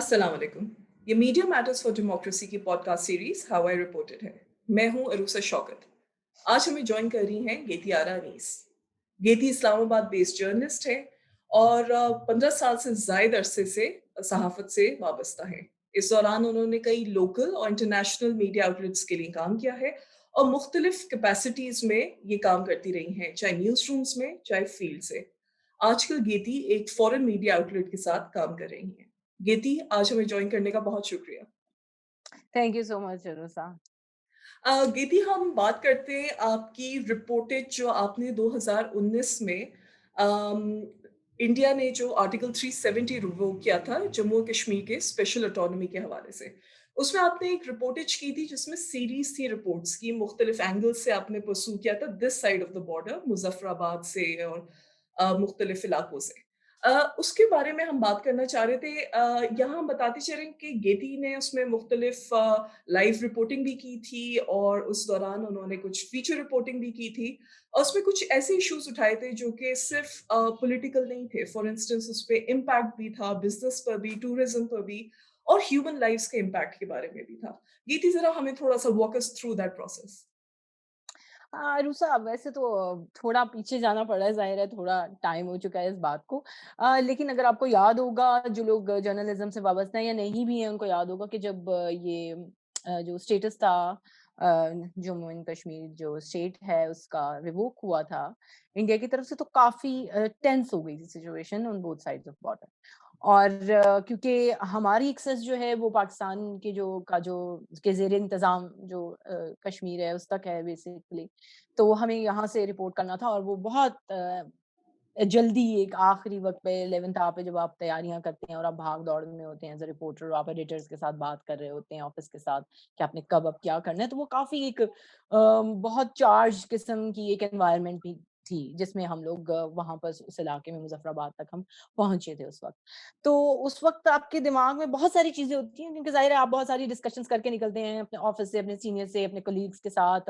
अस्सलाम वालेकुम। ये मीडिया मैटर्स फॉर डेमोक्रेसी की podcast series how I reported है। मैं हूं अरूसा शौकत। आज हमें ज्वाइन कर रही हैं गेती आरा अनीस। गेती इस्लामाबाद बेस्ड जर्नलिस्ट है और 15 साल से जायद अरसे से सहाफत से वाबस्ता है। इस दौरान उन्होंने कई लोकल और इंटरनेशनल मीडिया आउटलेट्स के लिए काम किया है और मुख्तलिफ कैपेसिटीज में ये काम करती रही हैं, चाहे न्यूज रूम्स में चाहे फील्ड से। आजकल गेती एक फॉरेन मीडिया आउटलेट के साथ काम कर रही हैं। गेती, आज हमें ज्वाइन करने का बहुत शुक्रिया। Thank you so much Rusa. गेती, हम बात करते हैं आपकी रिपोर्टेज जो आपने 2019 में अम, इंडिया ने जो आर्टिकल 370 रिवोक किया था जम्मू और कश्मीर के स्पेशल ऑटोनॉमी के हवाले से। उसमें आपने एक रिपोर्टेज की थी जिसमें सीरीज थी रिपोर्ट्स की, मुख्तलिफ एंगल्स से आपने परस्यू किया था this side of the border, Muzaffarabad से और मुख्तलिफ इलाकों से। उसके बारे में हम बात करना चाह रहे थे। यहाँ हम बताते चलें कि गेती ने उसमें मुख्तलिफ लाइव रिपोर्टिंग भी की थी और उस दौरान उन्होंने कुछ फीचर रिपोर्टिंग भी की थी और उसमें कुछ ऐसे इश्यूज उठाए थे जो कि सिर्फ पॉलिटिकल नहीं थे। फॉर इंस्टेंस उस पे इम्पैक्ट भी था, बिजनेस पर भी, टूरिज्म पर भी और ह्यूमन लाइफ्स के इम्पैक्ट के बारे में भी था। गीती, जरा हमें थोड़ा सा walk us through that process. Rusa वैसे तो थोड़ा पीछे जाना पड़ा है, ज़ाहिर है थोड़ा टाइम हो चुका है इस बात को। लेकिन अगर आपको याद होगा, जो लोग जर्नलिज़्म से वाबस्ता हैं या नहीं भी हैं, उनको याद होगा कि जब जो स्टेटस था, जम्मू एंड कश्मीर जो स्टेट है उसका रिवोक हुआ था इंडिया की तरफ से, तो काफ़ी टेंस हो गई थी situation on both sides of border. और क्योंकि हमारी एक्सेस जो है वो पाकिस्तान के जो के ज़ेर इंतज़ाम जो कश्मीर है उस तक है बेसिकली। तो हमें यहाँ से रिपोर्ट करना था और वो बहुत जल्दी एक आखिरी वक़्त पे 11th आवर पे जब आप तैयारियाँ करते हैं और आप भाग-दौड़ में होते हैं एज़ अ रिपोर्टर, और आप एडिटर्स के साथ बात कर रहे होते हैं ऑफ़िस के साथ कि आपने कब अब क्या करना है, तो वो काफ़ी एक बहुत चार्ज किस्म की एक एनवायरनमेंट भी थी, जिसमें हम लोग वहाँ पर उस इलाके में मुज़फ़्फ़राबाद तक हम पहुँचे थे उस वक़्त। तो उस वक़्त आपके दिमाग में बहुत सारी चीज़ें होती हैं, क्योंकि ज़ाहिर है आप बहुत सारी डिस्कशंस करके निकलते हैं अपने ऑफ़िस से, अपने सीनियर से, अपने कलीग्स के साथ,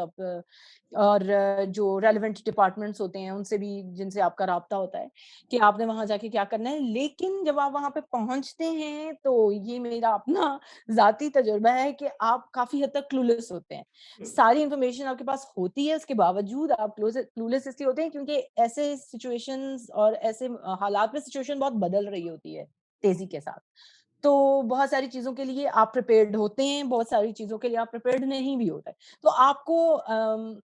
और जो रेलेवेंट डिपार्टमेंट्स होते हैं उनसे भी, जिनसे आपका राब्ता होता है कि आपने वहाँ जाके क्या करना है। लेकिन जब आप वहाँ पे पहुँचते हैं तो ये मेरा अपना ज़ाती तजुर्बा है कि आप काफ़ी हद तक क्लूलेस होते हैं। सारी इन्फॉर्मेशन आपके पास होती है, उसके बावजूद आप क्लूलेस इसलिए होते हैं क्योंकि ऐसे सिचुएशंस और ऐसे हालात में सिचुएशन बहुत बदल रही होती है तेज़ी के साथ। तो बहुत सारी चीज़ों के लिए आप प्रिपेयर्ड होते हैं, बहुत सारी चीज़ों के लिए आप प्रिपेयर्ड नहीं भी होते हैं। तो आपको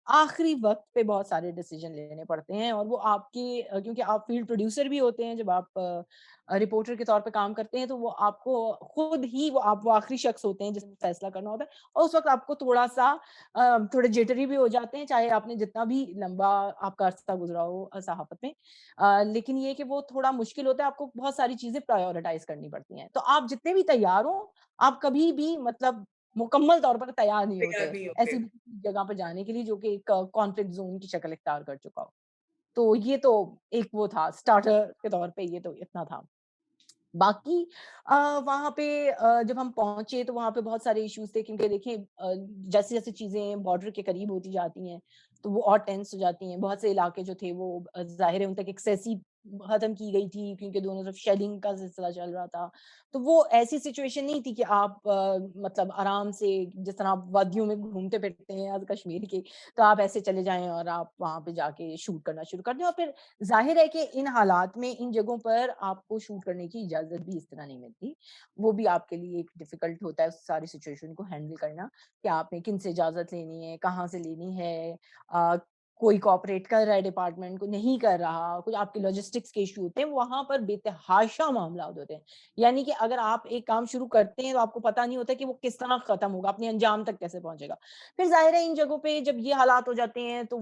आखिरी वक़्त पे बहुत सारे डिसीज़न लेने पड़ते हैं, और वो आपके क्योंकि आप फील्ड प्रोड्यूसर भी होते हैं, जब आप रिपोर्टर के तौर पे काम करते हैं, तो वो आपको खुद ही वो आखिरी शख्स होते हैं जिसने फैसला करना होता है, और उस वक़्त आपको थोड़ा-सा थोड़े जिटरी भी हो जाते हैं, चाहे आपने जितना भी लंबा आपका अरसा गुज़रा हो सहाफ़त में। लेकिन ये है कि वो थोड़ा मुश्किल होता है, आपको बहुत सारी चीज़ें प्रायोरिटाइज़ करनी पड़ती हैं। तो आप जितने भी तैयार हो, आप कभी भी मतलब मुकम्मल तौर पर तैयार नहीं तैयार होते, नहीं ऐसी होते। भी किसी जगह पे जाने के लिए जो कि एक कॉन्फ्लिक्ट ज़ोन की शक्ल इख्तियार कर चुका हो। तो ये तो एक वो था, स्टार्टर के तौर पे ये तो इतना था। बाकी वहाँ पे जब हम पहुँचे तो वहाँ पे बहुत सारे इश्यूज़ थे, क्योंकि देखिए जैसे-जैसे चीज़ें बॉर्डर के करीब होती जाती हैं, तो वो और टेंस हो जाती हैं। बहुत से इलाके जो थे वो ज़ाहिर है उन तक एक्सेस ही ख़त्म की गई थी, क्योंकि दोनों तरफ शेलिंग का सिलसिला चल रहा था। तो वो ऐसी सिचुएशन नहीं थी कि आप मतलब आराम से, जिस तरह आप वादियों में घूमते-फिरते हैं आज कश्मीर के, तो आप ऐसे चले जाएँ और आप वहाँ पे जाके शूट करना शुरू कर दें, और फिर ज़ाहिर है कि इन हालात में, इन जगहों पर आपको शूट करने की इजाज़त भी इस तरह नहीं मिलती। वो भी आपके लिए एक डिफ़िकल्ट होता है उस सारी सिचुएशन को हैंडल करना, कि आपने किनसे इजाज़त लेनी है, कहाँ से लेनी है, अ, कोई कोऑपरेट कर रहा है डिपार्टमेंट, कोई नहीं कर रहा, कुछ आपके लॉजिस्टिक्स के इश्यू होते हैं, वहाँ पर बेतहाशा मामलात होते हैं। यानी कि अगर आप एक काम शुरू करते हैं तो आपको पता नहीं होता कि वो किस तरह ख़त्म होगा, अपने अंजाम तक कैसे पहुँचेगा। फिर ज़ाहिर है इन जगहों पे जब ये हालात हो जाते हैं तो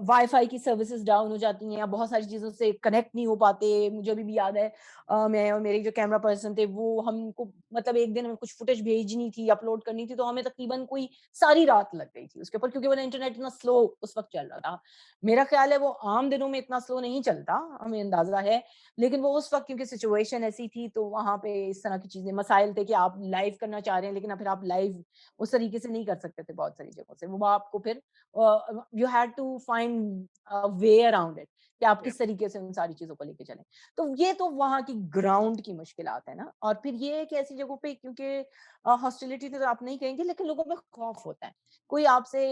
वाईफ़ाई की सर्विसेज़ डाउन हो जाती हैं, आप बहुत सारी चीज़ों से कनेक्ट नहीं हो पाते। मुझे अभी भी याद है, मैं और मेरे जो कैमरा पर्सन थे वो हमको मतलब एक दिन हमें कुछ फुटेज भेजनी थी, अपलोड करनी थी, तो हमें तकरीबन कोई सारी रात लग गई थी उसके ऊपर, क्योंकि वो इंटरनेट इतना स्लो उस वक़्त वक़्त चल रहा था। मेरा ख़्याल है वो आम दिनों में इतना स्लो नहीं चलता, हमें अंदाज़ा है। लेकिन वो उस वक़्त क्योंकि सिचुएशन ऐसी थी तो वहाँ पे इस तरह की चीज़ें मसाइल थे कि आप लाइव करना चाह रहे हैं लेकिन फिर आप लाइव उस तरीके से नहीं कर सकते थे बहुत सारी जगहों से। वो आपको फिर you had to find a way around it कि आप या किस तरीके से उन सारी चीज़ों को लेके चलें। तो ये तो वहाँ की ग्राउंड की मुश्किलात है ना। और फिर ये है कि ऐसी जगहों पे क्योंकि हॉस्टिलिटी तो आप नहीं कहेंगे लेकिन लोगों में खौफ होता है। कोई आपसे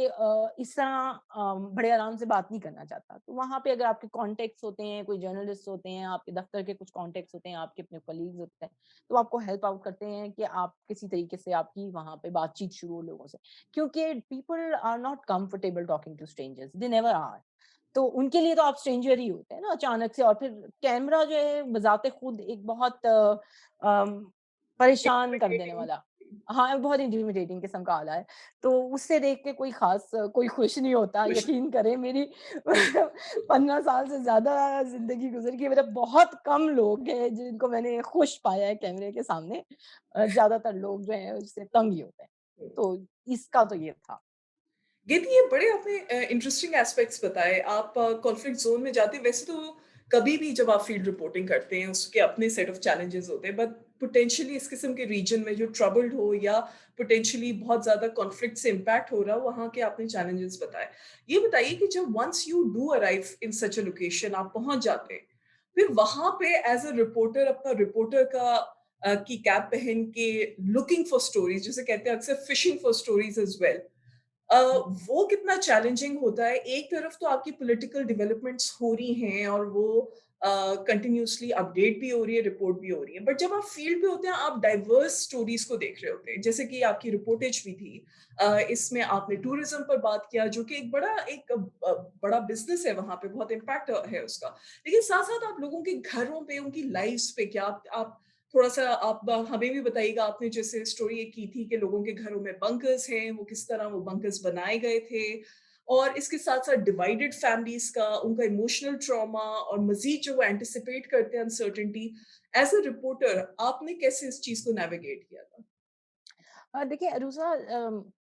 इस तरह बड़े आराम से बात नहीं करना चाहता। तो वहाँ पे अगर आपके कॉन्टैक्ट्स होते हैं, कोई जर्नलिस्ट होते हैं, आपके दफ्तर के कुछ कॉन्टैक्ट्स होते हैं, आपके अपने कलीग्स होते हैं, तो आपको हेल्प आउट करते हैं कि आप किसी तरीके से आपकी वहाँ पे बातचीत शुरू हो लोगों से। क्योंकि people are not comfortable talking to strangers, they never are. तो उनके लिए तो आप स्ट्रेंजर ही होते हैं ना अचानक से। और फिर कैमरा जो है बज़ाते खुद एक बहुत अम, परेशान कर देने इंटिमिडेटिंग। वाला, हाँ, बहुत इंटिमिडेटिंग किस्म का आला है। तो उससे देख के कोई ख़ास कोई खुश नहीं होता। कुछ यकीन करें मेरी 15 साल से ज़्यादा ज़िंदगी गुज़र गई, मेरे बहुत कम लोग हैं जिनको मैंने खुश पाया है कैमरे के सामने। ज़्यादातर लोग जो हैं उससे तंग ही होते हैं। तो इसका तो ये था। ये बड़े आपने इंटरेस्टिंग एस्पेक्ट्स बताए। आप कॉन्फ्लिक्ट ज़ोन में जाते हैं, वैसे तो कभी भी जब आप फील्ड रिपोर्टिंग करते हैं, उसके अपने सेट ऑफ चैलेंजेस होते हैं, बट पोटेंशियली इस किस्म के रीजन में जो ट्रबल्ड हो या पोटेंशियली बहुत ज़्यादा कॉन्फ्लिक्ट से इम्पैक्ट हो रहा हो, वहाँ के आपने चैलेंजेस बताए। ये बताइए कि जब once you do arrive in such a location, आप पहुँच जाते हैं, फिर वहाँ पे एज़ अ रिपोर्टर अपना रिपोर्टर का की कैप पहन के लुकिंग फॉर स्टोरीज़, जिसे कहते हैं अक्सर fishing for stories as well, uh, वो कितना चैलेंजिंग होता है। एक तरफ तो आपकी पॉलिटिकल डेवलपमेंट्स हो रही हैं और वो कंटिन्यूअसली अपडेट भी हो रही है, रिपोर्ट भी हो रही है। बट जब आप फील्ड पे होते हैं, आप डाइवर्स स्टोरीज़ को देख रहे होते हैं। जैसे कि आपकी रिपोर्टेज भी थी। इसमें आपने टूरिज़्म पर बात किया, जो कि एक बड़ा बिज़नेस है वहाँ पे, बहुत इम्पैक्ट है उसका। लेकिन साथ-साथ आप लोगों के घरों पे, उनकी लाइफ़्स पे क्या आप थोड़ा-सा आप हमें भी बताइएगा। आपने जैसे स्टोरी एक की थी कि लोगों के घरों में बंकर्स हैं, वो किस तरह वो बंकर्स बनाए गए थे और इसके साथ-साथ डिवाइडेड फैमिलीज़ का, उनका इमोशनल ट्रॉमा और मज़ीद जो वो एंटिसिपेट करते हैं अनसर्टेनिटी। एज़ अ रिपोर्टर आपने कैसे इस चीज़ को नेविगेट किया था? देखिए अरूज़ा,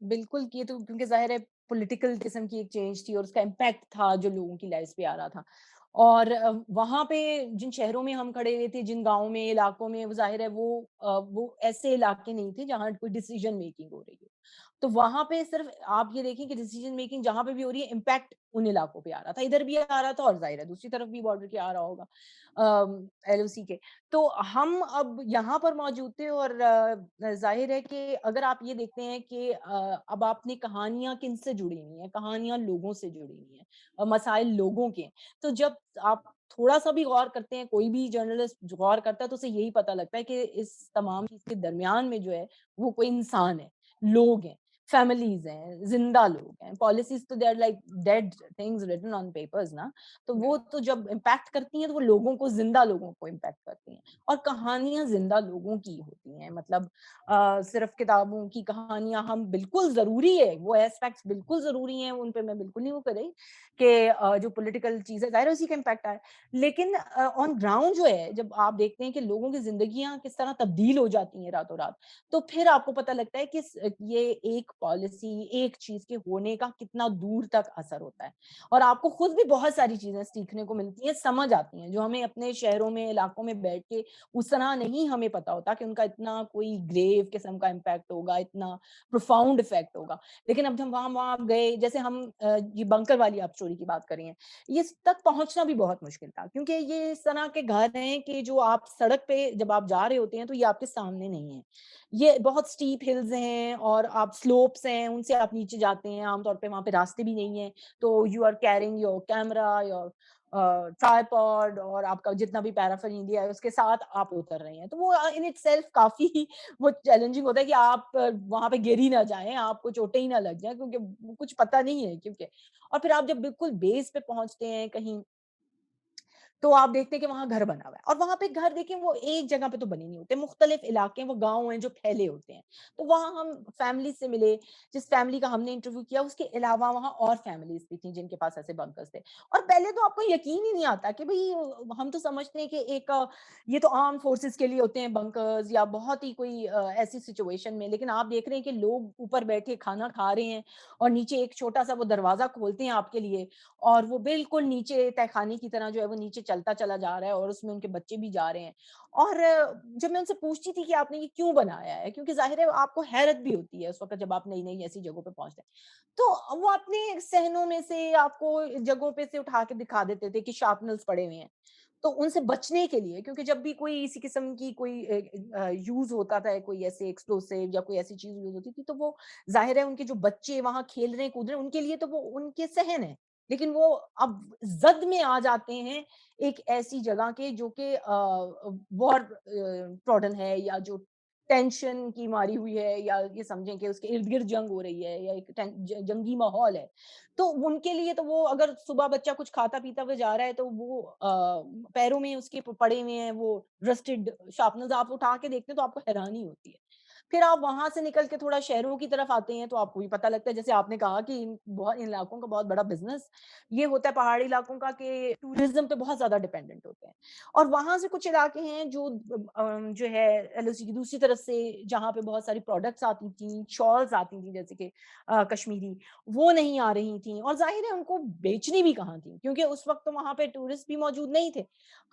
बिल्कुल ये तो क्योंकि ज़ाहिर है पॉलिटिकल किस्म की एक चेंज थी और उसका इम्पैक्ट था जो लोगों की लाइफ़्स पे आ रहा था। और वहाँ पे जिन शहरों में हम खड़े हुए थे, जिन गाँव में, इलाकों में, वो ज़ाहिर है वो ऐसे इलाके नहीं थे जहाँ कोई डिसीज़न मेकिंग हो रही हो। तो वहाँ पे सिर्फ़ आप ये देखें कि डिसीज़न मेकिंग जहाँ पे भी हो रही है, इम्पैक्ट उन इलाकों पे आ रहा था। इधर भी आ रहा था और ज़ाहिर है दूसरी तरफ भी बॉर्डर के आ रहा होगा, एलओसी के। तो हम अब यहाँ पर मौजूद थे और ज़ाहिर है कि अगर आप ये देखते हैं कि अब आपने कहानियाँ किनसे जुड़ी हुई हैं, कहानियाँ लोगों से जुड़ी हुई हैं, मसाइल लोगों के हैं। तो जब आप थोड़ा-सा भी गौर करते हैं, कोई भी जर्नलिस्ट गौर करता है तो उसे यही पता लगता है कि इस तमाम चीज़ के दरमियान में जो है, वो कोई इंसान है, लोग हैं, फैमिलीज़ हैं, ज़िंदा लोग हैं। पॉलिसीज़ तो they are like dead things written on papers ना। तो वो तो जब इम्पैक्ट करती हैं तो वो लोगों को, ज़िंदा लोगों को इम्पैक्ट करती हैं। और कहानियाँ ज़िंदा लोगों की होती हैं। मतलब सिर्फ़ किताबों की कहानियाँ हम बिल्कुल ज़रूरी है, वो एस्पेक्ट्स बिल्कुल ज़रूरी हैं, उन पे मैं बिल्कुल नहीं वो कर रही कि जो पॉलिटिकल चीज़ है, ज़ाहिर है उसी का इम्पैक्ट आए। लेकिन ऑन ग्राउंड जो है, जब आप देखते हैं कि लोगों की ज़िंदगियाँ किस तरह तब्दील हो जाती हैं रातों-रात, तो फिर आपको पता लगता है कि ये एक पॉलिसी, एक चीज़ के होने का कितना दूर तक असर होता है। और आपको खुद भी बहुत सारी चीज़ें सीखने को मिलती हैं, समझ आती हैं, जो हमें अपने शहरों में, इलाकों में बैठ के उस तरह नहीं हमें पता होता कि उनका इतना कोई ग्रेव किस्म का इम्पैक्ट होगा, इतना प्रोफाउंड इफ़ेक्ट होगा। लेकिन अब जब वहाँ वहाँ गए, जैसे हम ये बंकर वाली आप स्टोरी की बात कर रही हैं, ये इस तक पहुँचना भी बहुत मुश्किल था क्योंकि ये इस तरह के घर हैं कि जो आप सड़क पे जब आप जा रहे होते हैं, तो ये आपके सामने नहीं है। ये बहुत स्टीप हिल्स हैं और आप स्लोप्स हैं, उनसे आप नीचे जाते हैं, आमतौर पे वहाँ पे रास्ते भी नहीं हैं। तो you are carrying your camera, your tripod और आपका जितना भी पैराफर्नेलिया है उसके साथ आप उतर रहे हैं। तो वो इन इटसेल्फ काफ़ी वो चैलेंजिंग होता है कि आप वहाँ पे गिर ही ना जाएँ, आपको चोटें ही ना लग जाएँ क्योंकि वो कुछ पता नहीं है क्योंकि। और फिर आप जब बिल्कुल बेस पे पहुँचते हैं कहीं تو آپ دیکھتے ہیں کہ وہاں گھر بنا ہوا ہے اور وہاں پہ گھر دیکھیں وہ ایک جگہ پہ تو بنے نہیں ہوتے، مختلف علاقے ہیں، وہ گاؤں ہیں جو پھیلے ہوتے ہیں۔ تو وہاں ہم فیملی سے ملے، جس فیملی کا ہم نے انٹرویو کیا اس کے علاوہ وہاں اور فیملیز بھی تھیں جن کے پاس ایسے بنکرز تھے۔ اور پہلے تو آپ کو یقین ہی نہیں آتا کہ بھئی ہم تو سمجھتے ہیں کہ ایک یہ تو آرمڈ فورسز کے لیے ہوتے ہیں بنکرز یا بہت ہی کوئی ایسی سچویشن میں، لیکن آپ دیکھ رہے ہیں کہ لوگ اوپر بیٹھے کھانا کھا رہے ہیں اور نیچے ایک چھوٹا-سا وہ دروازہ کھولتے ہیں آپ کے لیے اور وہ بالکل نیچے تہہ خانے کی طرح جو ہے وہ نیچے چلتا چلا جا رہا ہے اور اس میں ان کے بچے بھی جا رہے ہیں۔ اور جب میں ان سے پوچھتی تھی کہ آپ نے یہ کیوں بنایا ہے؟ کیونکہ ظاہر ہے آپ کو حیرت بھی ہوتی ہے اس وقت جب آپ نئی-نئی ایسی جگہوں پہ پہنچتے ہیں۔ تو وہ اپنے صحنوں میں سے آپ کو جگہوں پہ سے اٹھا کے دکھا دیتے تھے کہ شارپنرز پڑے ہوئے ہیں۔ تو ان سے بچنے کے لیے کیونکہ جب بھی کوئی اسی قسم کی کوئی یوز ہوتا تھا کوئی ایسے ایکسپلوسیو یا کوئی ایسی چیز یوز ہوتی تھی تو وہ ظاہر ہے ان کے جو بچے وہاں کھیل رہے ہیں کود رہے ہیں ان کے لیے تو وہ ان کے صحن ہے، لیکن وہ اب زد میں آ جاتے ہیں ایک ایسی جگہ کے جو کہ وار پروڈن ہے یا جو ٹینشن کی ماری ہوئی ہے یا یہ سمجھیں کہ اس کے ارد گرد جنگ ہو رہی ہے یا ایک جنگی ماحول ہے۔ تو ان کے لیے تو وہ اگر صبح بچہ کچھ کھاتا پیتا ہوا جا رہا ہے تو وہ پیروں میں اس کے پڑے ہوئے ہیں وہ رسٹڈ شارپنرز آپ اٹھا کے دیکھتے ہیں تو آپ کو حیرانی ہوتی ہے۔ پھر آپ وہاں سے نکل کے تھوڑا شہروں کی طرف آتے ہیں تو آپ کو بھی پتہ لگتا ہے جیسے آپ نے کہا کہ ان علاقوں کا بہت بڑا بزنس یہ ہوتا ہے پہاڑی علاقوں کا کہ ٹورزم پہ بہت زیادہ ڈیپینڈنٹ ہوتے ہیں اور وہاں سے کچھ علاقے ہیں جو جو ہے ایل او سی کی دوسری طرف سے جہاں پہ بہت ساری پروڈکٹس آتی تھیں شالز آتی تھیں جیسے کہ کشمیری وہ نہیں آ رہی تھیں اور ظاہر ہے ان کو بیچنی بھی کہاں تھیں کیونکہ اس وقت تو وہاں پہ ٹورسٹ بھی موجود نہیں تھے۔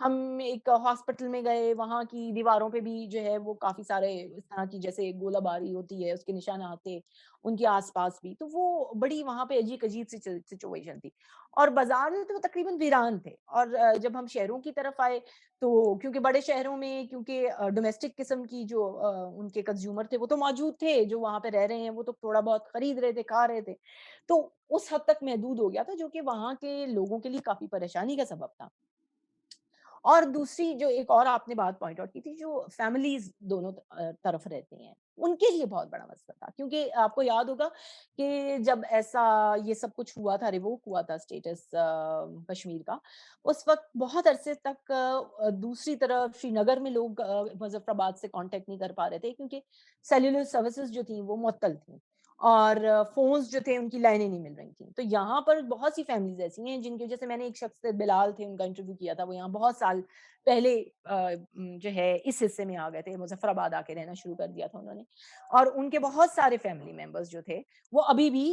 ہم ایک ہاسپٹل میں گئے وہاں کی دیواروں پہ بھی جو ہے وہ کافی سارے اس طرح کی جیسے گولہ باری ہوتی ہے اس کے نشانات تھے ان کے آس پاس بھی تو وہ بڑی وہاں پہ عجیب عجیب سی سچویشن تھی اور بازار میں تو وہ تقریباً ویران تھے اور جب ہم شہروں کی طرف آئے تو کیونکہ بڑے شہروں میں کیونکہ ڈومیسٹک قسم کی جو ان کے کنزیومر تھے وہ تو موجود تھے جو وہاں پہ رہ رہے ہیں وہ تو تھوڑا بہت خرید رہے تھے کھا رہے تھے تو اس حد تک محدود ہو گیا تھا جو کہ وہاں کے لوگوں کے لیے کافی پریشانی کا سبب تھا۔ اور دوسری جو ایک اور آپ نے بات پوائنٹ آؤٹ کی تھی جو فیملیز دونوں طرف رہتی ہیں ان کے لیے بہت بڑا مسئلہ تھا کیونکہ آپ کو یاد ہوگا کہ جب ایسا یہ سب کچھ ہوا تھا ریووک ہوا تھا اسٹیٹس کشمیر کا اس وقت بہت عرصے تک دوسری طرف شری نگر میں لوگ مظفر آباد سے کانٹیکٹ نہیں کر پا رہے تھے کیونکہ سیلولر سروسز جو تھیں وہ معطل تھیں اور فونز جو تھے ان کی لائنیں نہیں مل رہی تھیں تو یہاں پر بہت سی فیملیز ایسی ہیں جن کے جیسے میں نے ایک شخص سے بلال تھے ان کا انٹرویو کیا تھا وہ یہاں بہت سال پہلے جو ہے اس حصے میں آ گئے تھے مظفر آباد آ کے رہنا شروع کر دیا تھا انہوں نے اور ان کے بہت سارے فیملی ممبرس جو تھے وہ ابھی بھی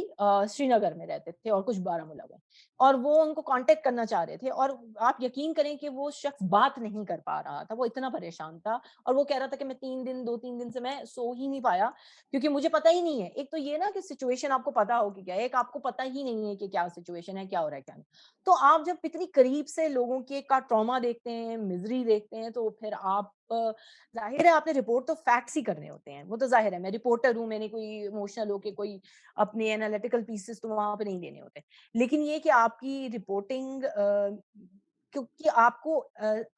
سری نگر میں رہتے تھے اور کچھ بارہمولہ میں اور وہ ان کو کانٹیکٹ کرنا چاہ رہے تھے اور آپ یقین کریں کہ وہ شخص بات نہیں کر پا رہا تھا وہ اتنا پریشان تھا اور وہ کہہ رہا تھا کہ میں 3 دن سے میں سو ہی نہیں پایا کیونکہ مجھے پتا ہی نہیں ہے ایک تو یہ نا کہ سچویشن آپ کو پتا ہو کہ کیا ہے ایک آپ کو پتا ہی نہیں ہے کہ کیا سچویشن ہے کیا ہو رہا ہے کیا نہیں تو آپ جب اتنی قریب سے لوگوں کے کا ٹراما دیکھتے ہیں مزری دیکھتے ہیں تو پھر آپ ظاہر ہے آپ نے رپورٹ تو فیکٹس ہی کرنے ہوتے ہیں وہ تو ظاہر ہے میں رپورٹر ہوں میں نے کوئی ایموشنل ہو کے کوئی اپنے انالیٹیکل پیسز تو وہاں پہ نہیں دینے ہوتے لیکن یہ کہ آپ کی رپورٹنگ کیونکہ آپ کو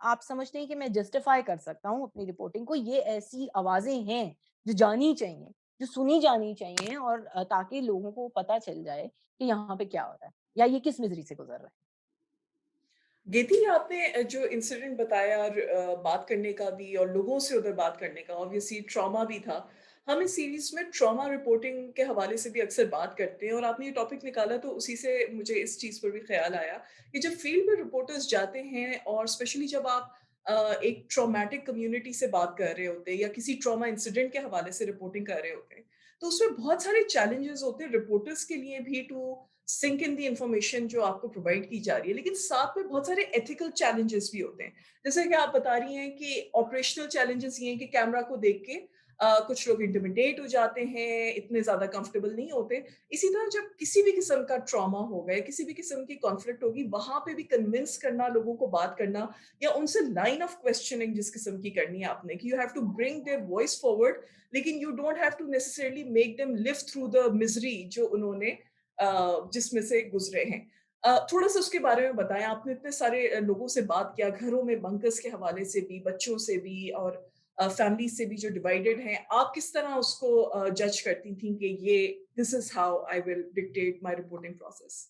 آپ سمجھتے ہیں کہ میں جسٹیفائی کر سکتا ہوں اپنی رپورٹنگ کو یہ ایسی آوازیں ہیں جو جانی چاہیے جو سنی جانی چاہیے اور تاکہ لوگوں کو پتہ چل جائے کہ یہاں پہ کیا ہو رہا ہے یا یہ کس مزری سے گزر رہا ہے۔ گیتی آپ نے جو انسیڈنٹ بتایا اور بات کرنے کا بھی اور لوگوں سے ادھر بات کرنے کا obviously ٹراما بھی تھا ہم اس سیریز میں ٹراما رپورٹنگ کے حوالے سے بھی اکثر بات کرتے ہیں اور آپ نے یہ ٹاپک نکالا تو اسی سے مجھے اس چیز پر بھی خیال آیا کہ جب فیلڈ میں رپورٹرز جاتے ہیں اور اسپیشلی جب آپ ایک ٹرامیٹک کمیونٹی سے بات کر رہے ہوتے ہیں یا کسی ٹراما انسیڈنٹ کے حوالے سے رپورٹنگ کر رہے ہوتے ہیں تو اس میں بہت سارے چیلنجز ہوتے ہیں رپورٹرز کے لیے بھی to sync in the information جو آپ کو پرووائڈ کی جا رہی ہے لیکن ساتھ میں بہت سارے ایتھیکل چیلنجز بھی ہوتے ہیں جیسے کہ آپ بتا رہی ہیں کہ آپریشنل چیلنجز یہ ہیں کہ کیمرہ کو دیکھ کے کچھ لوگ انٹیمیڈیٹ ہو جاتے ہیں اتنے زیادہ کمفرٹیبل نہیں ہوتے اسی طرح جب کسی بھی قسم کا ٹراما ہوگا یا کسی بھی قسم کی کانفلکٹ ہوگی وہاں پہ بھی کنونس کرنا لوگوں کو بات کرنا یا ان سے لائن آف کوشچننگ جس قسم کی کرنی ہے آپ نے کہ you have to bring their voice forward لیکن you don't have to necessarily make them live through the misery جو انہوں نے جس میں سے گزرے ہیں تھوڑا سا اس کے بارے میں بتائیں آپ نے اتنے سارے لوگوں سے بات کیا گھروں میں بنکرز کے حوالے سے بھی بچوں سے بھی اور فیملی سے بھی جو ڈیوائڈیڈ ہیں آپ کس طرح اس کو جج کرتی تھیں کہ یہ this is how I will dictate my reporting process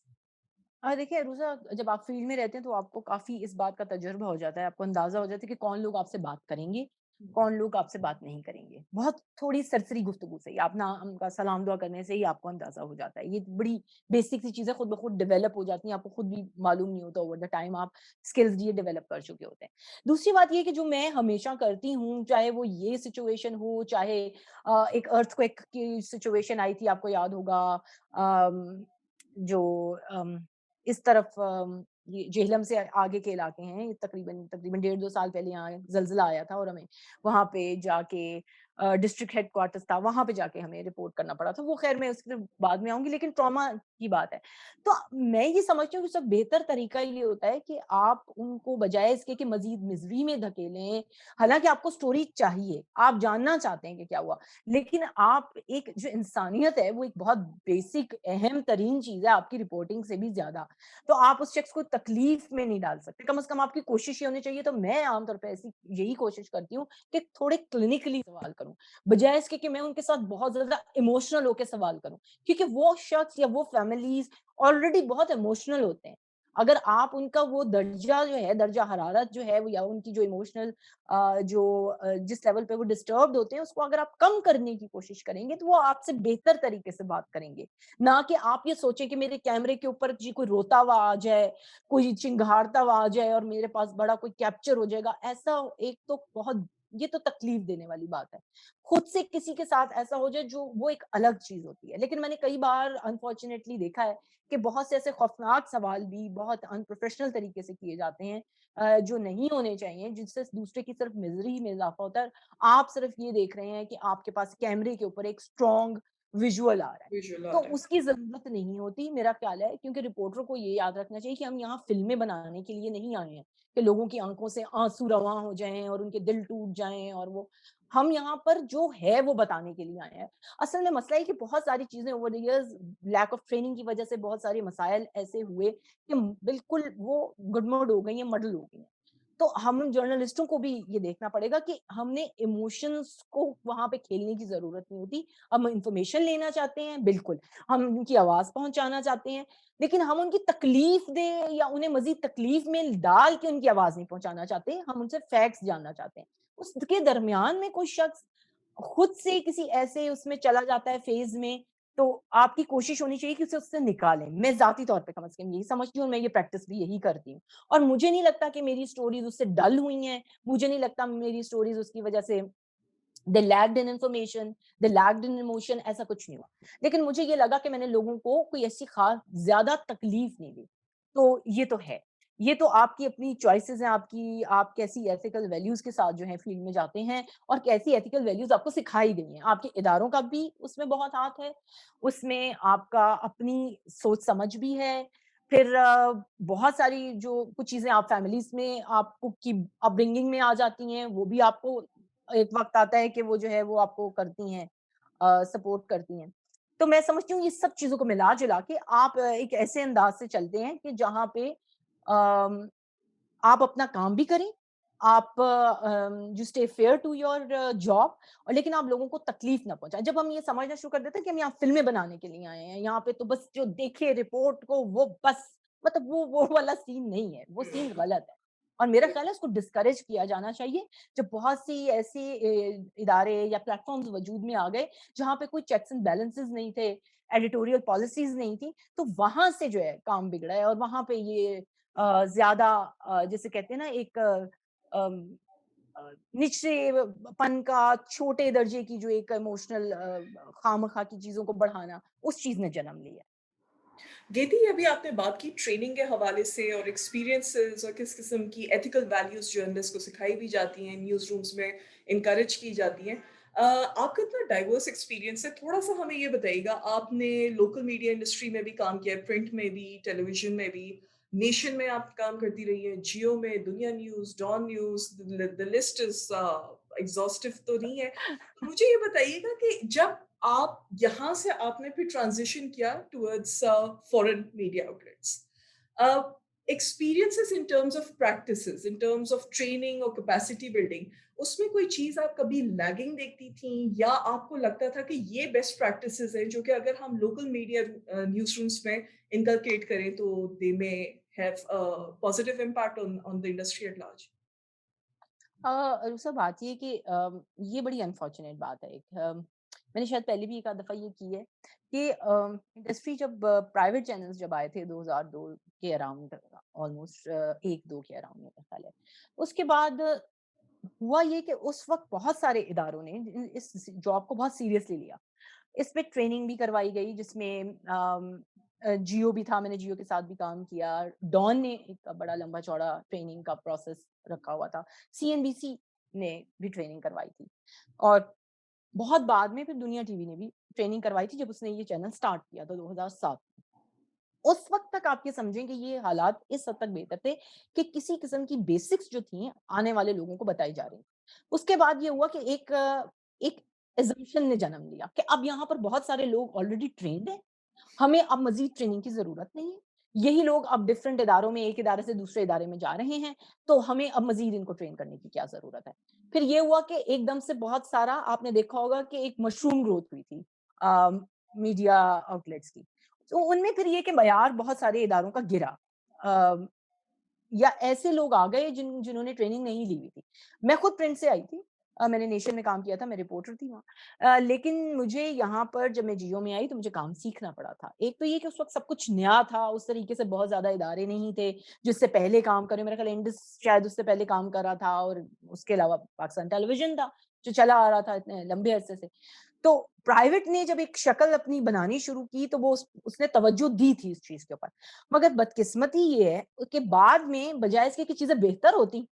देखिए अरूज़ा, जब आप फ़ील्ड में रहते हैं तो आपको काफ़ी इस बात का तजुर्बा हो जाता है, आपको अंदाज़ा हो जाता है कि कौन लोग आपसे बात करेंगे, कौन लोग आपसे बात नहीं करेंगे। बहुत थोड़ी सरसरी गुफ्तगू से ही, आप नाम का सलाम दुआ करने से ही आपको अंदाज़ा हो जाता है। ये बड़ी बेसिक सी चीज़ें खुद ब खुद डेवलप हो जाती हैं, आपको खुद भी मालूम नहीं होता, ओवर द टाइम आप स्किल्स ये डेवलप कर चुके होते हैं। दूसरी बात ये है कि जो मैं हमेशा करती हूँ, चाहे वो ये सिचुएशन हो, चाहे एक अर्थक्वेक की सिचुएशन आई थी, आपको याद होगा, अम, जो इस तरफ, ये जेहलम से आगे के इलाके हैं, ये तकरीबन तकरीबन डेढ़ 2 साल पहले यहाँ ज़लज़ला आया था और हमें वहाँ पे जाके डिस्ट्रिक्ट हेडक्वार्टर्स था, वहाँ पे जाके हमें रिपोर्ट करना पड़ा था। वो ख़ैर मैं उसके बाद में आऊँगी, लेकिन ट्रॉमा की बात है। तो मैं ये समझती हूँ कि सब बेहतर तरीका ये होता है कि आप उनको बजाए इसके कि मज़ीद मिज़री में धकेलें, हालाँकि आपको स्टोरी चाहिए, आप जानना चाहते हैं कि क्या हुआ, लेकिन आप एक जो इंसानियत है, वो एक बहुत बेसिक अहम तरीन चीज़ है आपकी रिपोर्टिंग से भी ज़्यादा। तो आप उस शख्स को तकलीफ में नहीं डाल सकते। कम से कम आपकी कोशिश ये होनी चाहिए, तो मैं आम तौर पे ऐसी यही कोशिश करती हूँ कि थोड़े क्लिनिकली सवाल करूँ, बजाए इसके कि मैं उनके साथ बहुत ज़्यादा इमोशनल होके सवाल करूँ। क्योंकि वो शख्स या वो फैमिलीज़ ऑलरेडी बहुत इमोशनल होते हैं। अगर आप उनका वो दर्जा जो है, दर्जा हरारत जो है, वो या उनकी जो इमोशनल जिस लेवल पे वो डिस्टर्ब्ड होते हैं, उसको अगर आप कम करने की कोशिश करेंगे, तो वो आपसे बेहतर तरीके से बात करेंगे। ना कि आप ये सोचें कि मेरे कैमरे के ऊपर जी कोई रोता हुआ आ जाए, कोई चिंघाड़ता हुआ आ जाए और मेरे पास बड़ा कोई कैप्चर हो जाएगा। ऐसा एक तो बहुत, ये तो तकलीफ देने वाली बात है। खुद से किसी के साथ ऐसा हो जाए, जो वो एक अलग चीज़ होती है। लेकिन मैंने कई बार अनफॉर्च्यूनेटली देखा है कि बहुत से ऐसे खौफनाक सवाल भी बहुत अनप्रोफेशनल तरीके से किए जाते हैं, जो नहीं होने चाहिए, जिससे दूसरे की सिर्फ मिज़री में इज़ाफ़ा होता है। आप सिर्फ ये देख रहे हैं कि आपके पास कैमरे के ऊपर एक स्ट्रॉन्ग विज़ुअल आ रहा है। विजुअल आ तो रहा है। उसकी ज़रूरत नहीं होती, मेरा ख़्याल है, क्योंकि रिपोर्टर को ये याद रखना चाहिए कि हम यहाँ फ़िल्में बनाने के लिए नहीं आए हैं, कि लोगों की आँखों से आँसू रवाँ हो जाएँ और उनके दिल टूट जाएँ, और वो हम यहाँ पर जो है वो बताने के लिए आए हैं। असल में मसला है कि बहुत सारी चीज़ें over the years lack of training की वज़ह से बहुत सारे मसाइल ऐसे हुए कि बिल्कुल वो गुडमुड हो गई हैं, मडल हो गई हैं। तो हम जर्नलिस्टों को भी ये देखना पड़ेगा कि हमने इमोशंस को वहाँ पे खेलने की ज़रूरत नहीं होती। हम इन्फॉर्मेशन लेना चाहते हैं, बिल्कुल। हम उनकी आवाज़ पहुँचाना चाहते हैं, लेकिन हम उनकी तकलीफ़ दें या उन्हें मज़ीद तकलीफ़ में डाल के उनकी आवाज़ नहीं पहुँचाना चाहते, हम उनसे फैक्ट्स जानना चाहते हैं। उसके दरमियान में कोई शख्स खुद से किसी ऐसे उसमें चला जाता है फ़ेज़ में, तो आपकी कोशिश होनी चाहिए कि उसे उससे निकालें। मैं ज़ाती तौर पे कम से कम यही समझती हूँ और मैं ये प्रैक्टिस भी यही करती हूँ। और मुझे नहीं लगता कि मेरी स्टोरीज़ उससे डल हुई हैं, मुझे नहीं लगता मेरी स्टोरीज़ उसकी वज़ह से they lacked in information, they lacked in emotion, ऐसा कुछ नहीं हुआ। लेकिन मुझे ये लगा कि मैंने लोगों को कोई ऐसी ख़ास ज़्यादा तकलीफ़ नहीं दी। तो ये तो है। ये तो आपकी अपनी चॉइसेस हैं, आपकी आप कैसी एथिकल वैल्यूज़ के साथ जो है फ़ील्ड में जाते हैं और कैसी एथिकल वैल्यूज़ आपको सिखाई गई हैं। आपके इदारों का भी उसमें बहुत हाथ है, उसमें आपका अपनी सोच-समझ भी है। फिर बहुत सारी जो कुछ चीज़ें आप फैमिलीज़ में आपको की अपब्रिंगिंग में आ जाती हैं, वो भी आपको एक वक़्त आता है कि वो जो है वो आपको करती हैं, सपोर्ट करती हैं। तो मैं समझती हूँ ये सब चीज़ों को मिला-जुला के आप एक ऐसे अंदाज़ से चलते हैं कि जहाँ पे अम, आप अपना काम भी करें, आप you stay fair to your job, और लेकिन आप लोगों को तकलीफ ना पहुँचाएँ। जब हम ये समझना शुरू कर देते हैं कि हम यहाँ फ़िल्में बनाने के लिए आए हैं, यहाँ पे तो बस जो देखे रिपोर्ट को वो बस, मतलब वो वाला सीन नहीं है, वो सीन गलत है। और मेरा ख़्याल है उसको डिस्करेज किया जाना चाहिए। जब बहुत सी ऐसी इदारे या प्लेटफ़ॉर्म्स वजूद में आ गए, जहाँ पे कोई चेक्स एंड बैलेंसेस नहीं थे, एडिटोरियल पॉलिसीज़ नहीं थी, तो वहाँ से जो है काम बिगड़ा है और वहाँ पे ये ज़्यादा जिसे कहते हैं ना एक अम, निचलेपन का, छोटे दर्जे की जो एक इमोशनल खामखा की चीज़ों को बढ़ाना, उस चीज़ ने जन्म लिया। गेती, अभी आपने बात की ट्रेनिंग के हवाले से और एक्सपीरियंसेस और किस किस्म की एथिकल वैल्यूज़ जर्नलिस्ट को सिखाई भी जाती हैं, न्यूज़ रूम्स में इनकरेज की जाती हैं। आपका इतना डाइवर्स एक्सपीरियंस है, थोड़ा-सा हमें ये बताइएगा, आपने लोकल मीडिया इंडस्ट्री में भी काम किया है, प्रिंट में भी, टेलीविज़न में भी, नेशन में आप काम करती रही हैं, जियो में, Dunya news, Dawn news, the list is exhaustive तो नहीं है। तो मुझे ये बताइएगा कि जब आप यहाँ से आपने फिर ट्रांज़िशन किया towards foreign media outlets. experiences in terms of practices, in terms of training or capacity building, اس میں کوئی چیز آپ کبھی لیگنگ دیکھتی تھیں یا آپ کو لگتا تھا کہ یہ بیسٹ پریکٹسز ہیں جو کہ اگر ہم لوکل میڈیا نیوز رومس میں انکلکیٹ کریں تو they may have positive impact on the industry at large? سب بات یہ کہ یہ بڑی انفارچونیٹ بات ہے ایک میں نے شاید پہلے بھی ایک آدھ دفعہ یہ کی ہے کہ انڈسٹری جب پرائیویٹ چینلز جب آئے تھے 2002 کے اراؤنڈ آلموسٹ 1-2 کے اراؤنڈ میرا خیال ہے اس کے بعد ہوا یہ کہ اس وقت بہت سارے اداروں نے اس جاب کو بہت سیریسلی لیا. اس پہ ٹریننگ بھی کروائی گئی جس میں جیو بھی تھا، میں نے جیو کے ساتھ بھی کام کیا. ڈان نے ایک بڑا لمبا چوڑا ٹریننگ کا پروسیس رکھا ہوا تھا. سی این بی سی نے بھی ٹریننگ کروائی تھی اور بہت بعد میں پھر دنیا ٹی وی نے بھی ٹریننگ کروائی تھی جب اس نے یہ چینل سٹارٹ کیا تھا 2007. اس وقت تک آپ یہ سمجھیں کہ یہ حالات اس حد تک بہتر تھے کہ کسی قسم کی بیسکس جو تھیں آنے والے لوگوں کو بتائی جا رہی. اس کے بعد یہ ہوا کہ ایک assumption نے جنم لیا کہ اب یہاں پر بہت سارے لوگ آلریڈی ٹرینڈ ہیں، ہمیں اب مزید ٹریننگ کی ضرورت نہیں ہے. یہی لوگ اب ڈفرینٹ اداروں میں ایک ادارے سے دوسرے ادارے میں جا رہے ہیں تو ہمیں اب مزید ان کو ٹرین کرنے کی کیا ضرورت ہے. پھر یہ ہوا کہ ایک دم سے بہت سارا آپ نے دیکھا ہوگا کہ ایک مشروم گروتھ ہوئی تھی میڈیا آؤٹلیٹس کی. تو ان میں پھر یہ کہ معیار بہت سارے اداروں کا گرا یا ایسے لوگ آ گئے جنہوں نے ٹریننگ نہیں لی ہوئی تھی. میں خود پرنٹ سے آئی تھی، میں نے نیشن میں کام کیا تھا، میں رپورٹر تھی وہاں. لیکن مجھے یہاں پر جب میں جیو میں آئی تو مجھے کام سیکھنا پڑا تھا. ایک تو یہ کہ اس وقت سب کچھ نیا تھا، اس طریقے سے بہت زیادہ ادارے نہیں تھے جس سے پہلے کام کرے. میرا خیال انڈس شاید اس سے پہلے کام کر رہا تھا اور اس کے علاوہ پاکستان ٹیلی ویژن تھا جو چلا آ رہا تھا اتنے لمبے عرصے سے. تو پرائیویٹ نے جب ایک شکل اپنی بنانی شروع کی تو وہ اس نے توجہ دی تھی اس چیز کے اوپر. مگر بدقسمتی یہ ہے کہ بعد میں بجائے اس کے کہ چیزیں بہتر ہوتی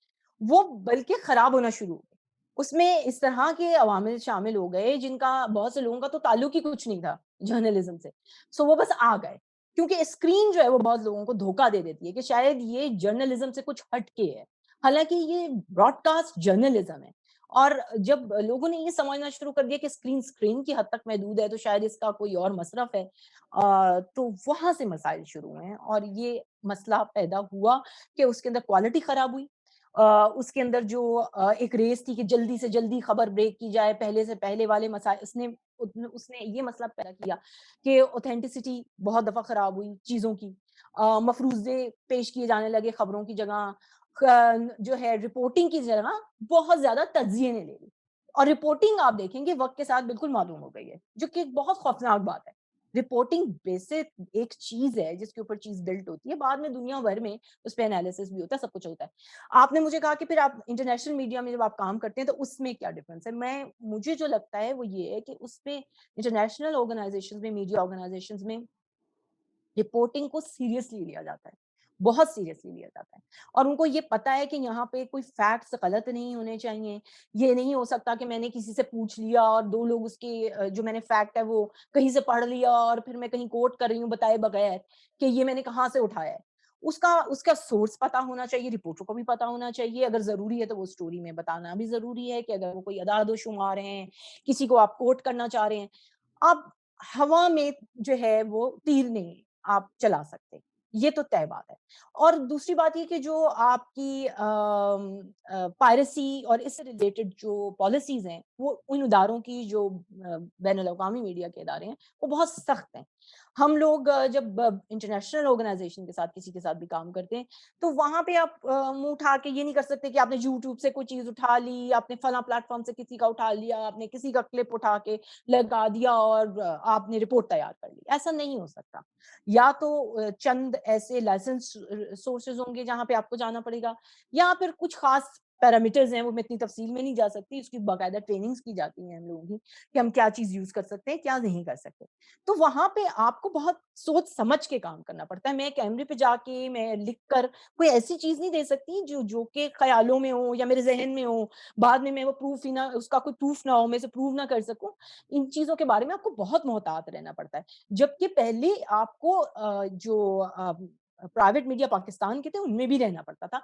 وہ بلکہ خراب ہونا شروع ہو گئی. اس میں اس طرح کے عوامل شامل ہو گئے جن کا بہت سے لوگوں کا تو تعلق ہی کچھ نہیں تھا جرنلزم سے. سو وہ بس آ گئے کیونکہ اسکرین جو ہے وہ بہت لوگوں کو دھوکہ دے دیتی ہے کہ شاید یہ جرنلزم سے کچھ ہٹ کے ہے، حالانکہ یہ براڈ کاسٹ جرنلزم ہے. اور جب لوگوں نے یہ سمجھنا شروع کر دیا کہ اسکرین کی حد تک محدود ہے تو شاید اس کا کوئی اور مصرف ہے، تو وہاں سے مسائل شروع ہوئے ہیں. اور یہ مسئلہ پیدا ہوا کہ اس کے اندر کوالٹی خراب ہوئی. اس کے اندر جو ایک ریس تھی کہ جلدی سے جلدی خبر بریک کی جائے، پہلے سے پہلے والے مسائل اس نے یہ مسئلہ پیدا کیا کہ اوتھینٹسٹی بہت دفعہ خراب ہوئی چیزوں کی. مفروضے پیش کیے جانے لگے خبروں کی جگہ، جو ہے رپورٹنگ کی جگہ بہت زیادہ تجزیے نے لے لی. اور رپورٹنگ آپ دیکھیں گے وقت کے ساتھ بالکل معلوم ہو گئی ہے جو کہ ایک بہت خوفناک بات ہے. رپورٹنگ بیسک ایک چیز ہے جس کے اوپر چیز بلٹ ہوتی ہے، بعد میں دنیا بھر میں اس پہ انالیسس بھی ہوتا ہے، سب کچھ ہوتا ہے. آپ نے مجھے کہا کہ پھر آپ انٹرنیشنل میڈیا میں جب آپ کام کرتے ہیں تو اس میں کیا ڈفرنس ہے. مجھے جو لگتا ہے وہ یہ ہے کہ اس میں انٹرنیشنل آرگنائزیشنز میں، میڈیا آرگنائزیشنز میں رپورٹنگ کو سیریسلی لیا جاتا ہے، بہت سیریسلی لیا جاتا ہے. اور ان کو یہ پتا ہے کہ یہاں پہ کوئی فیکٹس غلط نہیں ہونے چاہیے. یہ نہیں ہو سکتا کہ میں نے کسی سے پوچھ لیا اور دو لوگ اس کے جو میں نے فیکٹ ہے وہ کہیں سے پڑھ لیا اور پھر میں کہیں کوٹ کر رہی ہوں بتائے بغیر کہ یہ میں نے کہاں سے اٹھایا ہے. اس کا سورس پتا ہونا چاہیے، رپورٹر کو بھی پتا ہونا چاہیے. اگر ضروری ہے تو وہ اسٹوری میں بتانا بھی ضروری ہے کہ اگر وہ کوئی اعداد و شمار ہیں، کسی کو آپ کوٹ کرنا چاہ رہے ہیں، آپ ہوا میں جو ہے وہ تیر نہیں آپ چلا سکتے. یہ تو طے بات ہے. اور دوسری بات یہ کہ جو آپ کی پائریسی اور اس سے ریلیٹڈ جو پالیسیز ہیں وہ ان اداروں کی جو بین الاقوامی میڈیا کے ادارے ہیں وہ بہت سخت ہیں. ہم لوگ جب انٹرنیشنل آرگنائزیشن کے ساتھ کسی کے ساتھ بھی کام کرتے ہیں تو وہاں پہ آپ منہ اٹھا کے یہ نہیں کر سکتے کہ آپ نے یوٹیوب سے کوئی چیز اٹھا لی، آپ نے فلاں پلیٹ فارم سے کسی کا اٹھا لیا، آپ نے کسی کا کلپ اٹھا کے لگا دیا اور آپ نے رپورٹ تیار کر لی. ایسا نہیں ہو سکتا. یا تو چند ایسے لائسنس سورسز ہوں گے جہاں پہ آپ کو جانا پڑے گا، یا پھر کچھ خاص پیرامیٹرز ہیں وہ میں اتنی تفصیل میں نہیں جا سکتی. اس کی باقاعدہ ٹریننگز کی جاتی ہیں ہم لوگوں کی کہ ہم کیا چیز یوز کر سکتے ہیں کیا نہیں کر سکتے. تو وہاں پہ آپ کو بہت سوچ سمجھ کے کام کرنا پڑتا ہے. میں کیمرے پہ جا کے میں لکھ کر کوئی ایسی چیز نہیں دے سکتی جو کہ خیالوں میں ہو یا میرے ذہن میں ہو، بعد میں وہ پروف ہی نہ، اس کا کوئی پروف نہ ہو، میں اسے پروو نہ کر سکوں. ان چیزوں کے بارے میں آپ کو بہت محتاط رہنا پڑتا ہے. جبکہ پہلے آپ کو جو پرائیویٹ میڈیا پاکستان کے تھے ان میں بھی رہنا پڑتا تھا،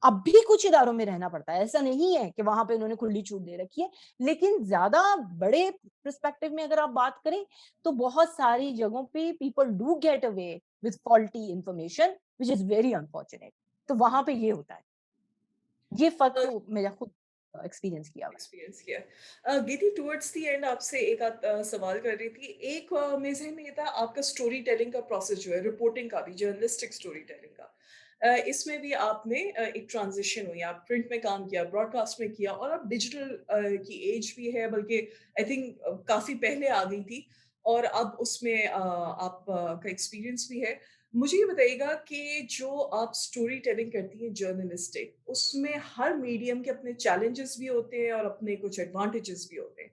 اب بھی کچھ اداروں میں رہنا پڑتا ہے. ایسا نہیں ہے کہ وہاں پہ انہوں نے کھلی چھوٹ دے رکھی ہے. لیکن زیادہ بڑے پرسپیکٹو میں اگر آپ بات کریں تو بہت ساری جگہوں پہ people do get away with faulty information which is very unfortunate. تو وہاں پہ یہ ہوتا ہے. یہ فرق تو میرا خود एक्सपीरियंस किया हुआ है। एक्सपीरियंस किया है। गिति टुवर्ड्स द एंड आपसे एक आध सवाल कर रही थी। एक मेरे ज़हन में ये था आपका स्टोरी टेलिंग का प्रोसेस जो है, रिपोर्टिंग का भी, जर्नलिस्टिक स्टोरी टेलिंग का। इसमें भी आपने एक ट्रांज़िशन हुई, आप प्रिंट में काम किया, ब्रॉडकास्ट में किया और अब डिजिटल की एज भी है, बल्कि आई थिंक काफ़ी पहले आ गई थी और अब उसमें आप का एक्सपीरियंस भी है। मुझे ये बताइएगा कि जो आप स्टोरी टेलिंग करती हैं जर्नलिस्टिक, उसमें हर मीडियम के अपने चैलेंजेस भी होते हैं और अपने कुछ एडवांटेजेस भी होते हैं।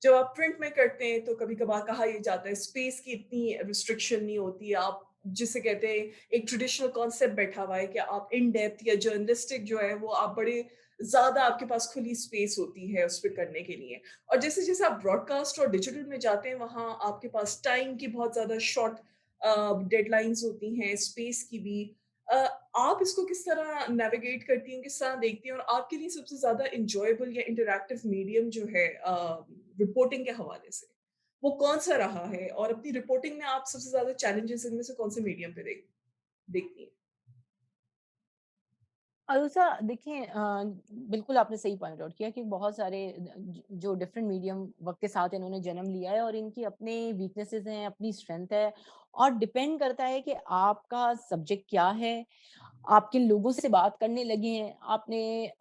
जब आप प्रिंट में करते हैं तो कभी-कभार कहा ये जाता है स्पेस की इतनी रिस्ट्रिक्शन नहीं होती है। आप जिसे कहते हैं एक ट्रेडिशनल कॉन्सेप्ट बैठा हुआ है कि आप इन डेप्थ या जर्नलिस्टिक जो है वो आप बड़े ज़्यादा आपके पास खुली स्पेस होती है उस पे करने के लिए। और जैसे-जैसे आप ब्रॉडकास्ट और डिजिटल में जाते हैं वहाँ आपके पास टाइम की बहुत ज़्यादा शॉर्ट डेडलाइन्स होती हैं, स्पेस की भी। अ, आप इसको किस तरह नेविगेट करती हैं, किस तरह देखती हैं और आपके लिए सबसे ज़्यादा एन्जॉयबल या इंटरैक्टिव मीडियम जो है रिपोर्टिंग के हवाले से, वो कौन-सा रहा है? और अपनी रिपोर्टिंग में आप सबसे ज़्यादा चैलेंजेस इनमें से कौन-से मीडियम पे देखती हैं? अरुषा देखिए, बिल्कुल आपने सही पॉइंट आउट किया कि बहुत सारे जो डिफरेंट मीडियम वक्त के साथ इन्होंने जन्म लिया है और इनकी अपने वीकनेसेस हैं, अपनी स्ट्रेंथ है और डिपेंड करता है कि आपका सब्जेक्ट क्या है, आप किन लोगों से बात करने लगे हैं, आपने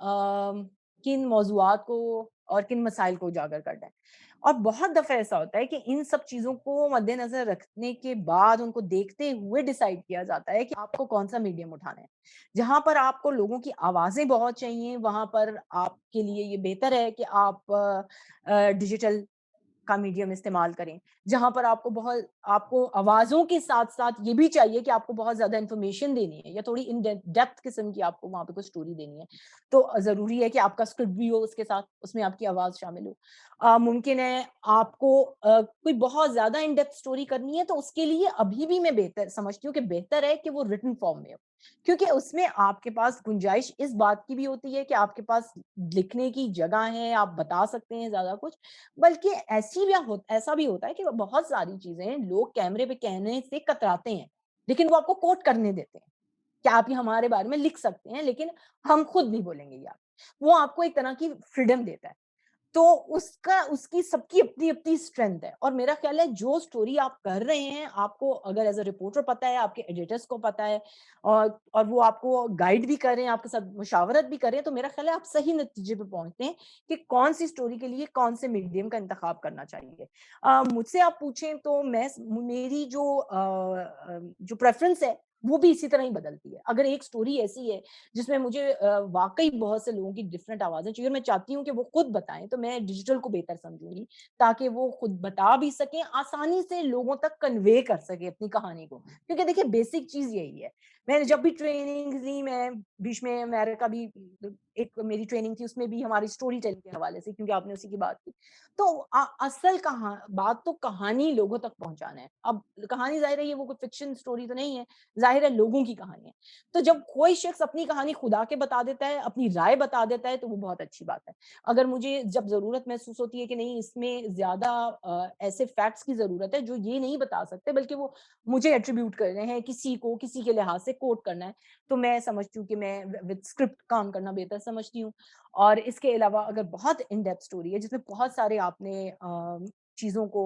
किन मौज़ूआत को और किन मसाइल को उजागर करना है। और बहुत दफ़ा ऐसा होता है कि इन सब चीज़ों को मद्देनज़र रखने के बाद उनको देखते हुए डिसाइड किया जाता है कि आपको कौन-सा मीडियम उठाना है। जहाँ पर आपको लोगों की आवाज़ें बहुत चाहिए, वहाँ पर आपके लिए ये बेहतर है कि आप डिजिटल का मीडियम इस्तेमाल करें। जहाँ पर आपको आवाज़ों के साथ-साथ ये भी चाहिए कि आपको बहुत ज़्यादा इन्फॉर्मेशन देनी है या थोड़ी इन डेप्थ किस्म की आपको वहाँ पे कोई स्टोरी देनी है। तो ज़रूरी है कि आपका स्क्रिप्ट भी हो उसके साथ, उसमें आपकी आवाज़ शामिल हो। मुमकिन है आपको कोई बहुत ज़्यादा इन डेप्थ स्टोरी करनी है तो उसके लिए अभी भी मैं बेहतर समझती हूँ कि बेहतर है कि वो रिटन फॉर्म में हो। क्योंकि उसमें आपके पास गुंजाइश इस बात की भी होती है कि आपके पास लिखने की जगह है, आप बता सकते हैं ज़्यादा कुछ। बल्कि ऐसा भी होता है कि बहुत सारी चीज़ें लोग कैमरे पे कहने से कतराते हैं, लेकिन वो आपको कोट करने देते हैं, कि आप ये हमारे बारे में लिख सकते हैं, लेकिन हम खुद नहीं बोलेंगे ये आप। वो आपको एक तरह की फ्रीडम देता है। तो उसका उसकी सबकी अपनी-अपनी स्ट्रेंथ है और मेरा ख़्याल है जो स्टोरी आप कर रहे हैं, आपको अगर एज़ अ रिपोर्टर पता है, आपके एडिटर्स को पता है और वो आपको गाइड भी कर रहे हैं, आपके साथ मुशावरत भी कर रहे हैं, तो मेरा ख़्याल है आप सही नतीजे पे पहुँचते हैं कि कौन-सी स्टोरी के लिए कौन-से मीडियम का इंतख़ाब करना चाहिए। मुझसे आप पूछें तो मेरी जो प्रेफ़रेंस है, वो भी इसी तरह ही बदलती है। अगर एक स्टोरी ऐसी है जिसमें मुझे वाक़ई बहुत से लोगों की डिफरेंट आवाज़ें चाहिए और मैं चाहती हूँ कि वो खुद बताएँ, तो मैं डिजिटल को बेहतर समझूँगी, ताकि वो खुद बता भी सकें, आसानी से लोगों तक कन्वे कर सकें अपनी कहानी को। क्योंकि देखिए बेसिक चीज़ यही है। मैंने जब भी ट्रेनिंग ली, मैं बीच में अमेरिका भी एक मेरी ट्रेनिंग थी, उसमें भी हमारी स्टोरी टेलिंग के हवाले से क्योंकि आपने उसी की बात की। तो असल बात तो कहानी लोगों तक पहुँचाना है। अब कहानी ज़ाहिर है ये वो कोई फ़िक्शन स्टोरी तो नहीं है, ज़ाहिर है लोगों की कहानी है। तो जब कोई शख्स अपनी कहानी खुद आके बता देता है, अपनी राय बता देता है, तो वो बहुत अच्छी बात है। अगर मुझे जब ज़रूरत महसूस होती है कि नहीं इसमें ज़्यादा ऐसे फैक्ट्स की ज़रूरत है जो ये नहीं बता सकते बल्कि वो मुझे एट्रिब्यूट करने हैं, किसी को किसी के लिहाज़ से कोट करना है, तो मैं समझती हूँ कि मैं विद स्क्रिप्ट काम करना बेहतर समझती हूँ। और इसके अलावा अगर बहुत इन डेप्थ स्टोरी है जिसमें बहुत सारे आपने चीज़ों को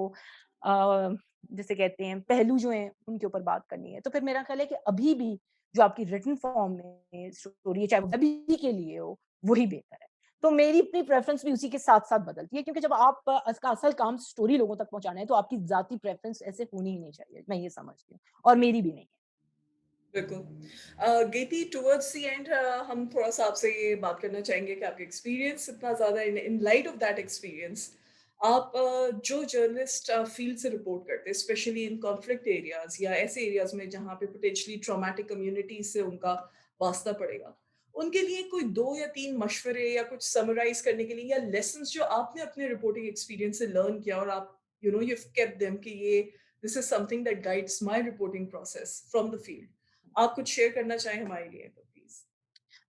जिसे कहते हैं पहलू जो हैं उनके ऊपर बात करनी है, तो फिर मेरा ख़्याल है कि अभी भी जो आपकी रिटन फॉर्म में स्टोरी है, चाहे वो अभी के लिए हो, वही बेहतर है। तो मेरी अपनी प्रेफ़रेंस भी उसी के साथ-साथ बदलती है क्योंकि जब आप का असल काम स्टोरी लोगों तक पहुँचाना है, तो आपकी ज़ाती प्रेफ़रेंस ऐसे होनी ही नहीं चाहिए, मैं ये समझती हूँ और मेरी भी नहीं है। बिल्कुल। गेटी टुवर्ड्स द एंड हम थोड़ा-सा आपसे ये बात करना चाहेंगे कि आपका एक्सपीरियंस इतना ज़्यादा in in light of that experience आप जो जर्नलिस्ट फील्ड से रिपोर्ट करते हैं, स्पेशली इन कॉन्फ्लिक्ट एरियाज़ या ऐसे एरियाज़ में जहाँ पे पोटेंशियली ट्रॉमेटिक कम्युनिटीज़ से उनका वास्ता पड़ेगा, उनके लिए कोई 2 या 3 मशवरे या कुछ समराइज़ करने के लिए या लेसन्स जो आपने अपने रिपोर्टिंग एक्सपीरियंस से लर्न किया और आप यू हैव केप्ट देम कि ये this is something that guides my reporting process from the field. आप कुछ शेयर करना चाहें हमारे लिए तो प्लीज़?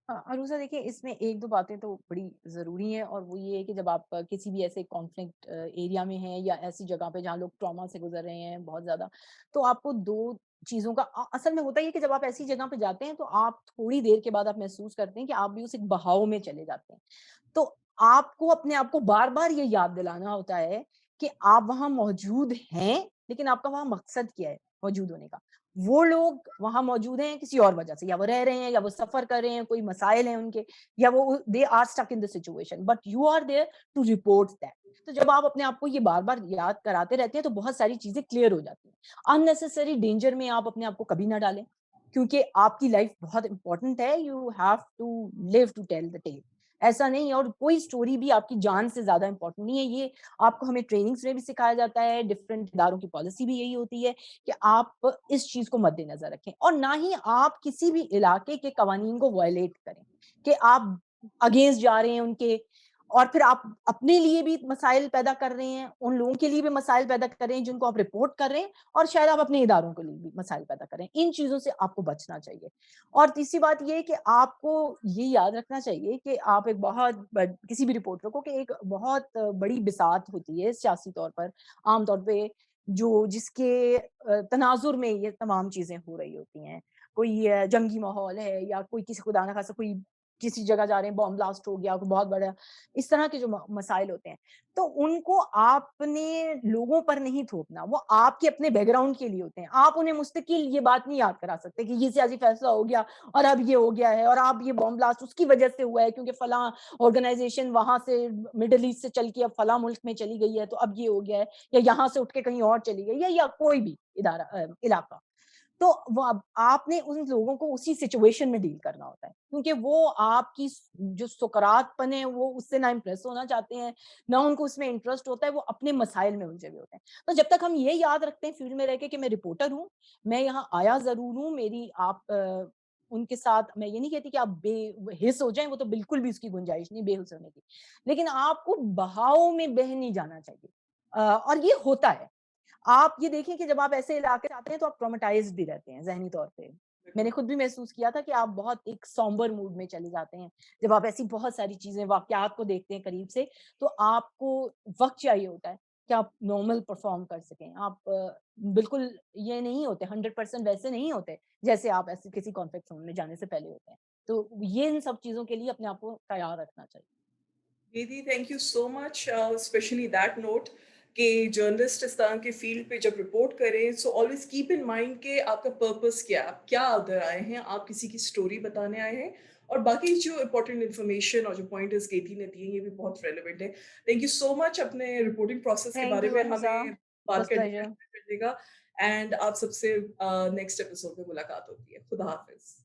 हाँ, अनूसा देखिए इसमें 1-2 बातें तो बड़ी ज़रूरी हैं और वो ये है कि जब आप किसी भी ऐसे कॉन्फ्लिक्ट एरिया में हैं या ऐसी जगह पे जहाँ लोग ट्रॉमा से गुज़र रहे हैं बहुत ज़्यादा, तो आपको 2 चीज़ों का असल में होता ये है कि जब आप ऐसी जगह पे जाते हैं तो आप थोड़ी देर के बाद आप महसूस करते हैं कि आप भी उस एक बहाव में चले जाते हैं। तो آپ کو اپنے آپ کو بار-بار یہ یاد دلانا ہوتا ہے کہ آپ وہاں موجود ہیں، لیکن آپ کا وہاں مقصد کیا ہے موجود ہونے کا؟ وہ لوگ وہاں موجود ہیں کسی اور وجہ سے، یا وہ رہ رہے ہیں، یا وہ سفر کر رہے ہیں، کوئی مسائل ہیں ان کے، یا وہ they are stick in the situation, but you are there to report that. تو جب آپ اپنے آپ کو یہ بار-بار یاد کراتے رہتے ہیں تو بہت ساری چیزیں کلیئر ہو جاتی ہیں. ان ڈینجر میں آپ اپنے آپ کو کبھی نہ ڈالیں، کیونکہ آپ کی لائف بہت امپورٹنٹ ہے. You have to live to tell the tale. ایسا نہیں ہے، اور کوئی سٹوری بھی آپ کی جان سے زیادہ امپورٹنٹ نہیں ہے. یہ آپ کو ہمیں ٹریننگز میں بھی سکھایا جاتا ہے، ڈفرینٹ اداروں کی پالیسی بھی یہی ہوتی ہے کہ آپ اس چیز کو مد نظر رکھیں، اور نہ ہی آپ کسی بھی علاقے کے قوانین کو وائلیٹ کریں کہ آپ اگینسٹ جا رہے ہیں ان کے، اور پھر آپ اپنے لیے بھی مسائل پیدا کر رہے ہیں، ان لوگوں کے لیے بھی مسائل پیدا کر رہے ہیں جن کو آپ رپورٹ کر رہے ہیں، اور شاید آپ اپنے اداروں کے لیے بھی مسائل پیدا کر رہے ہیں. ان چیزوں سے آپ کو بچنا چاہیے. اور تیسری بات یہ ہے کہ آپ کو یہ یاد رکھنا چاہیے کہ آپ ایک کسی بھی رپورٹر کو، کہ ایک بہت بڑی بساط ہوتی ہے سیاسی طور پر، عام طور پہ جس کے تناظر میں یہ تمام چیزیں ہو رہی ہوتی ہیں. کوئی جنگی ماحول ہے، یا کوئی کسی خدا نہ خواستہ کوئی کسی جگہ جا رہے ہیں، بم بلاسٹ ہو گیا، کوئی بہت بڑا اس طرح کے جو مسائل ہوتے ہیں، تو ان کو آپ نے لوگوں پر نہیں تھوپنا. وہ آپ کے اپنے بیک گراؤنڈ کے لیے ہوتے ہیں. آپ انہیں مستقل یہ بات نہیں یاد کرا سکتے کہ یہ سیاسی فیصلہ ہو گیا اور اب یہ ہو گیا ہے، اور اب یہ بم بلاسٹ اس کی وجہ سے ہوا ہے کیونکہ فلاں آرگنائزیشن وہاں سے مڈل ایسٹ سے چل کے اب فلاں ملک میں چلی گئی ہے تو اب یہ ہو گیا ہے، یا یہاں سے اٹھ کے کہیں اور چلی گئی ہے، یا کوئی بھی علاقہ. تو وہ اب آپ نے ان لوگوں کو اسی سچویشن میں ڈیل کرنا ہوتا ہے، کیونکہ وہ آپ کی جو سکرات پن ہے وہ اس سے نہ امپریس ہونا چاہتے ہیں، نہ ان کو اس میں انٹرسٹ ہوتا ہے، وہ اپنے مسائل میں الجھے ہوئے ہوتے ہیں. تو جب تک ہم یہ یاد رکھتے ہیں فیلڈ میں رہ کے کہ میں رپورٹر ہوں، میں یہاں آیا ضرور ہوں، میری آپ ان کے ساتھ میں یہ نہیں کہتی کہ آپ بے حس ہو جائیں، وہ تو بالکل بھی اس کی گنجائش نہیں بے حس ہونے کی، لیکن آپ کو بہاؤ میں بہہ نہیں جانا چاہیے. اور یہ ہوتا ہے. آپ یہ دیکھیں کہ جب آپ ایسے علاقے آتے ہیں تو آپ ٹرامیٹائزڈ بھی رہتے ہیں ذہنی طور پہ. میں نے بالکل. خود بھی محسوس کیا تھا کہ آپ بہت ایک سومبر موڈ میں چلے جاتے ہیں جب آپ ایسی بہت ساری چیزیں واقعات کو دیکھتے ہیں قریب سے. تو آپ کو وقت چاہیے ہوتا ہے کہ آپ نارمل پرفارم کر سکیں. آپ بالکل یہ نہیں ہوتے 100% ویسے نہیں ہوتے جیسے آپ ایسے کسی کانفلکٹ زون میں جانے سے پہلے ہوتے ہیں. تو یہ ان سب چیزوں کے لیے اپنے آپ کو تیار رکھنا چاہیے. دیدی thank you so much specially that note کہ جرنلسٹ اس طرح کے فیلڈ پہ جب رپورٹ کریں so always keep in mind کہ آپ کا پرپز کیا ہے، آپ کیا ادھر آئے ہیں، آپ کسی کی اسٹوری بتانے آئے ہیں. اور باقی جو امپورٹنٹ انفارمیشن اور جو پوائنٹرز گیتی نے دیے یہ بھی بہت ریلیونٹ ہے. تھینک یو سو مچ اپنے رپورٹنگ پروسیس کے تھینک بارے یو میں علیزا. ہمیں اٹ بات واز کرنے کا پلیزر. شیئر کرنے کا. اینڈ آپ سب سے نیکسٹ ایپیسوڈ میں ملاقات ہوتی ہے. خدا حافظ.